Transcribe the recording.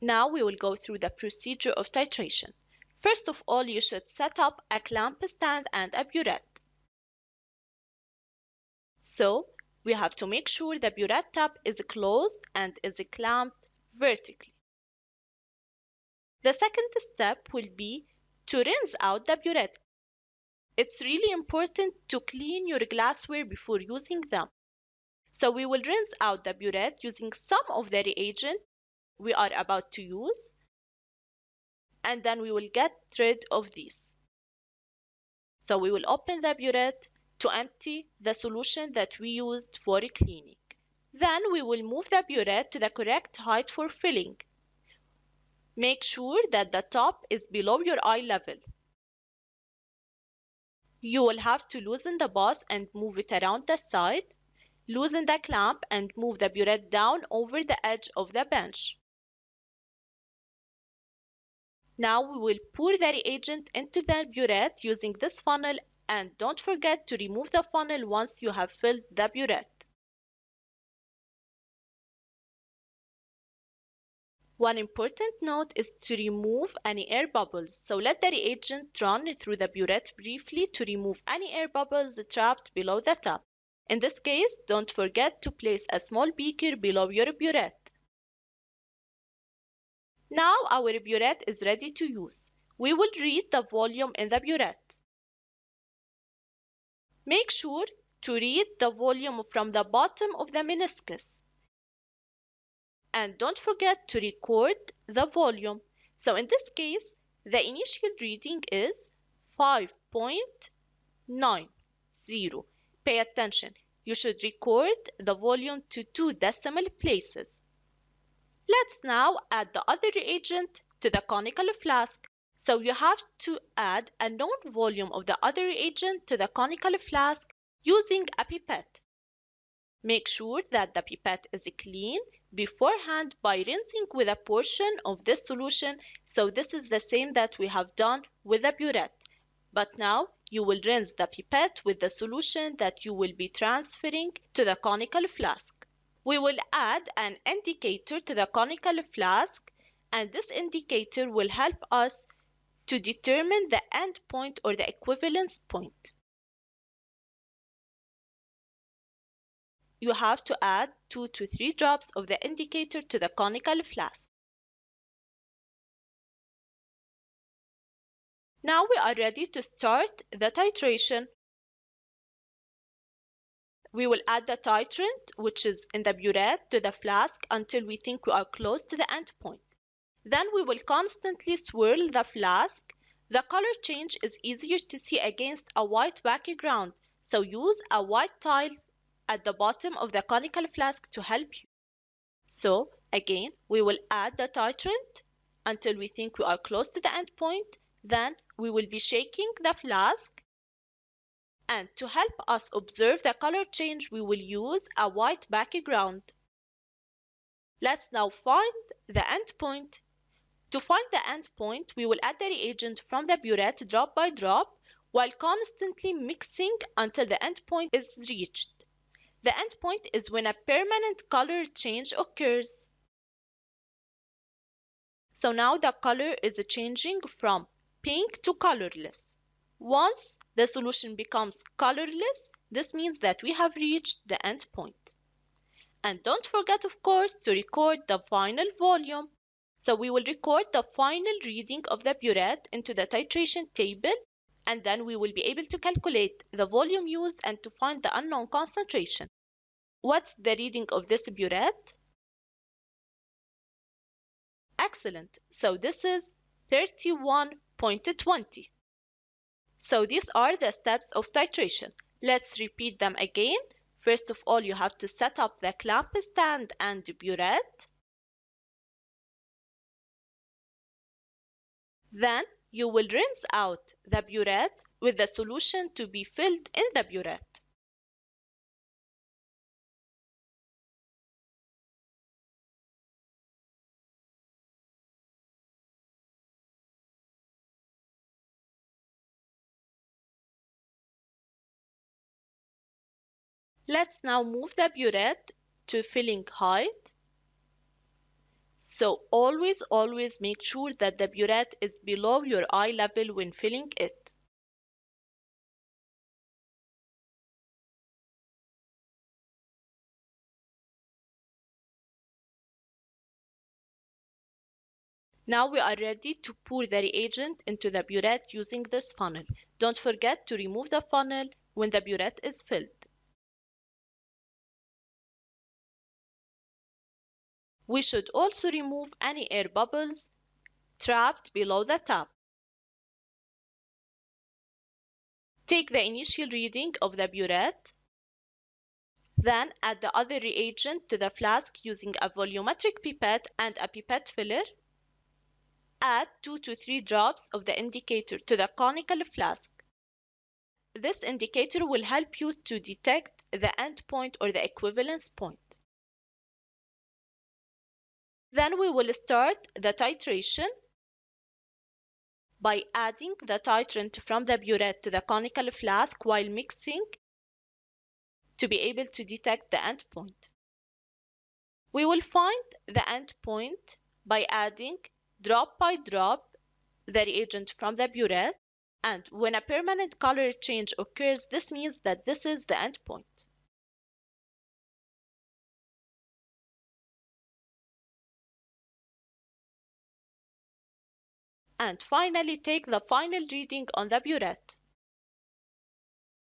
Now we will go through the procedure of titration. First of all, you should set up a clamp stand and a burette. So we have to make sure the burette tap is closed and is clamped vertically. The second step will be to rinse out the burette. It's really important to clean your glassware before using them. So we will rinse out the burette using some of the reagent we are about to use, and then we will get rid of these. So we will open the burette to empty the solution that we used for cleaning. Then we will move the burette to the correct height for filling. Make sure that the top is below your eye level. You will have to loosen the boss and move it around the side. Loosen the clamp and move the burette down over the edge of the bench. Now we will pour the reagent into the burette using this funnel, and don't forget to remove the funnel once you have filled the burette. One important note is to remove any air bubbles, so let the reagent run through the burette briefly to remove any air bubbles trapped below the tap. In this case, don't forget to place a small beaker below your burette. Now our burette is ready to use. We will read the volume in the burette. Make sure to read the volume from the bottom of the meniscus. And don't forget to record the volume. So in this case, the initial reading is 5.90. Pay attention. You should record the volume to 2 decimal places. Let's now add the other reagent to the conical flask. So you have to add a known volume of the other reagent to the conical flask using a pipette. Make sure that the pipette is clean beforehand by rinsing with a portion of this solution. So this is the same that we have done with the burette. But now you will rinse the pipette with the solution that you will be transferring to the conical flask. We will add an indicator to the conical flask, and this indicator will help us to determine the end point or the equivalence point. You have to add 2 to 3 drops of the indicator to the conical flask. Now we are ready to start the titration. We will add the titrant, which is in the burette, to the flask until we think we are close to the end point. Then we will constantly swirl the flask. The color change is easier to see against a white background, so use a white tile at the bottom of the conical flask to help you. So again, we will add the titrant until we think we are close to the end point. Then we will be shaking the flask. And to help us observe the color change, we will use a white background. Let's now find the end point. To find the end point, we will add the reagent from the burette drop by drop while constantly mixing until the end point is reached. The end point is when a permanent color change occurs. So now the color is changing from pink to colorless. Once the solution becomes colorless, this means that we have reached the end point. And don't forget, of course, to record the final volume. So we will record the final reading of the burette into the titration table, and then we will be able to calculate the volume used and to find the unknown concentration. What's the reading of this burette? Excellent. So this is 31.20. So these are the steps of titration. Let's repeat them again. First of all, you have to set up the clamp stand and burette. Then you will rinse out the burette with the solution to be filled in the burette. Let's now move the burette to filling height. So always make sure that the burette is below your eye level when filling it. Now we are ready to pour the reagent into the burette using this funnel. Don't forget to remove the funnel when the burette is filled. We should also remove any air bubbles trapped below the tap. Take the initial reading of the burette, then add the other reagent to the flask using a volumetric pipette and a pipette filler. Add 2 to 3 drops of the indicator to the conical flask. This indicator will help you to detect the endpoint or the equivalence point. Then we will start the titration by adding the titrant from the burette to the conical flask while mixing to be able to detect the endpoint. We will find the endpoint by adding drop by drop the reagent from the burette, and when a permanent color change occurs, this means that this is the endpoint. And finally, take the final reading on the burette.